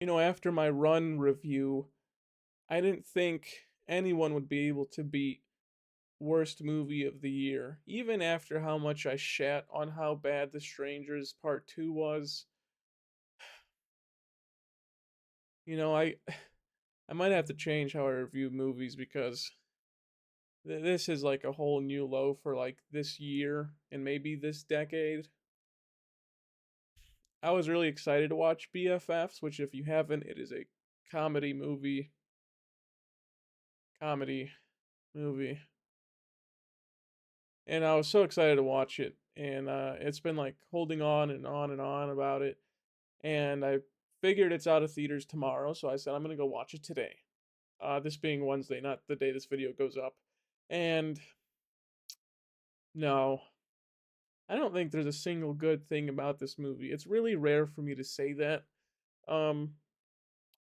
After my Run review, I didn't think anyone would be able to beat worst movie of the year, even after how much I shat on how bad The Strangers Part 2 was. I I might have to change how I review movies because this is like a whole new low for like this year and maybe this decade. I was really excited to watch BFFs, which if you haven't, it is a comedy movie. Comedy movie. And I was so excited to watch it. And it's been like holding on and on and on about it. And I figured it's out of theaters tomorrow, so I said I'm gonna go watch it today. This being Wednesday, not the day this video goes up. And no, I don't think there's a single good thing about this movie. It's really rare for me to say that. Um,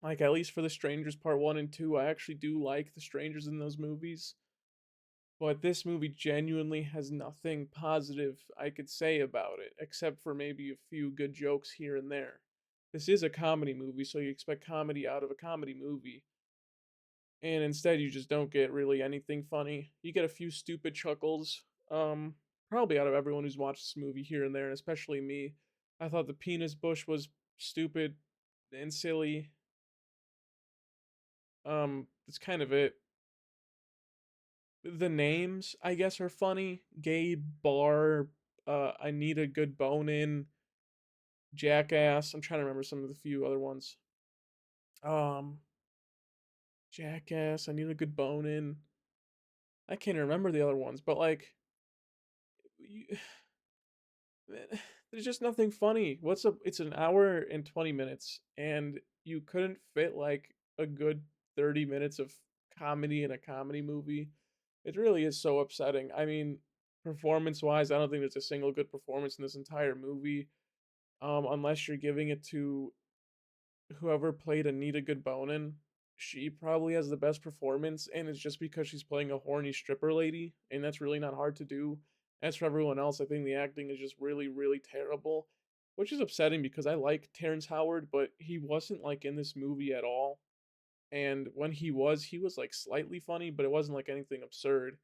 like at least for The Strangers Part 1 and 2, I actually do like the strangers in those movies. But this movie genuinely has nothing positive I could say about it, except for maybe a few good jokes here and there. This is a comedy movie, so you expect comedy out of a comedy movie. And instead, you just don't get really anything funny. You get a few stupid chuckles, probably out of everyone who's watched this movie here and there, and especially me. I thought the penis bush was stupid and silly. That's kind of it. The names, I guess, are funny. Gabe, Bar, I need a good bone in, Jackass. I'm trying to remember some of the few other ones. Um, Jackass, I need a good bone in. I can't remember the other ones, but like, you, man, there's just nothing funny. What's up? It's an hour and 20 minutes, and you couldn't fit like a good 30 minutes of comedy in a comedy movie. It really is so upsetting. I mean, performance wise, I don't think there's a single good performance in this entire movie. Unless you're giving it to whoever played Anita Goodbonin. She probably has the best performance, and it's just because she's playing a horny stripper lady, and that's really not hard to do. As for everyone else, I think the acting is just really, really terrible, which is upsetting because I like Terrence Howard, but he wasn't like in this movie at all. And when he was like slightly funny, but it wasn't like anything absurd.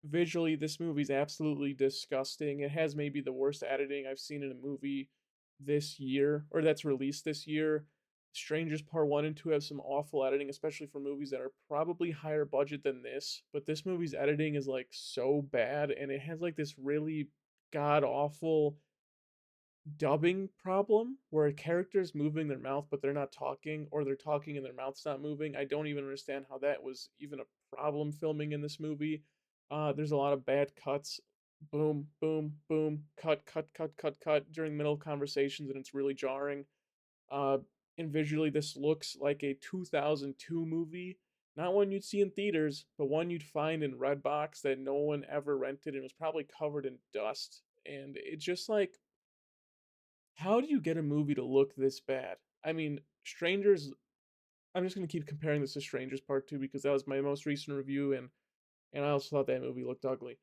Visually, this movie's absolutely disgusting. It has maybe the worst editing I've seen in a movie this year, or that's released this year. Strangers Part 1 and 2 have some awful editing, especially for movies that are probably higher budget than this. But this movie's editing is like so bad, and it has like this really god awful dubbing problem where a character's moving their mouth but they're not talking, or they're talking and their mouth's not moving. I don't even understand how that was even a problem filming in this movie. There's a lot of bad cuts. Boom, boom, boom, cut, cut, cut, cut, cut during middle conversations, and it's really jarring. Uh, and visually, this looks like a 2002 movie, not one you'd see in theaters, but one you'd find in Redbox that no one ever rented and was probably covered in dust. And it's just like, how do you get a movie to look this bad? I mean, Strangers. I'm just gonna keep comparing this to Strangers Part 2 because that was my most recent review, and I also thought that movie looked ugly.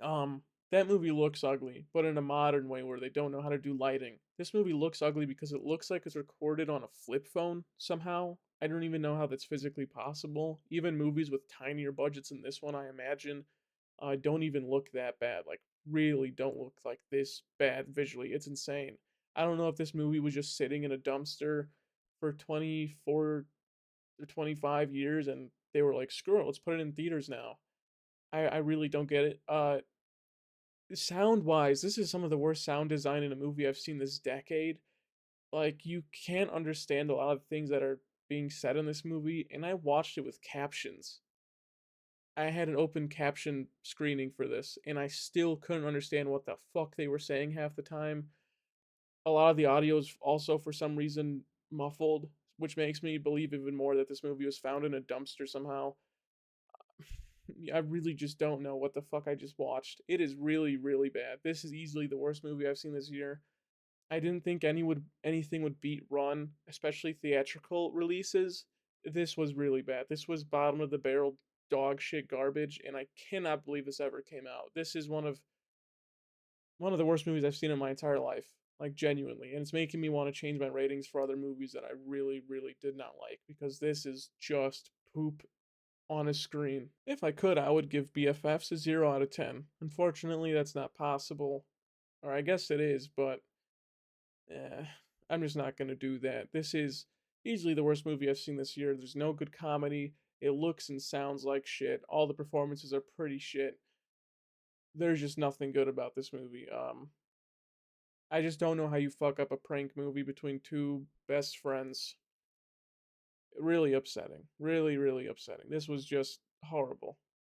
Um, that movie looks ugly, but in a modern way where they don't know how to do lighting. This movie looks ugly because it looks like it's recorded on a flip phone somehow. I don't even know how that's physically possible. Even movies with tinier budgets than this one, I imagine, don't even look that bad. Like, really don't look like this bad visually. It's insane. I don't know if this movie was just sitting in a dumpster for 24 or 25 years and they were like, screw it, let's put it in theaters now. I really don't get it. Sound wise, this is some of the worst sound design in a movie I've seen this decade. Like, you can't understand a lot of things that are being said in this movie, and I watched it with captions. I had an open caption screening for this, and I still couldn't understand what the fuck they were saying half the time. A lot of the audio is also, for some reason, muffled, which makes me believe even more that this movie was found in a dumpster somehow. I really just don't know what the fuck I just watched. It is really, really bad. This is easily the worst movie I've seen this year. I didn't think anything would beat Run, especially theatrical releases. This was really bad. This was bottom of the barrel dog shit garbage, and I cannot believe this ever came out. This is one of the worst movies I've seen in my entire life. like genuinely, and it's making me want to change my ratings for other movies that I really, really did not like because this is just poop on a screen. If I could, I would give BFFs a 0 out of 10. Unfortunately, that's not possible. Or I guess it is, but eh, I'm just not going to do that. This is easily the worst movie I've seen this year. There's no good comedy. It looks and sounds like shit. All the performances are pretty shit. There's just nothing good about this movie. I just don't know how you fuck up a prank movie between two best friends. Really upsetting. Really, really upsetting. This was just horrible.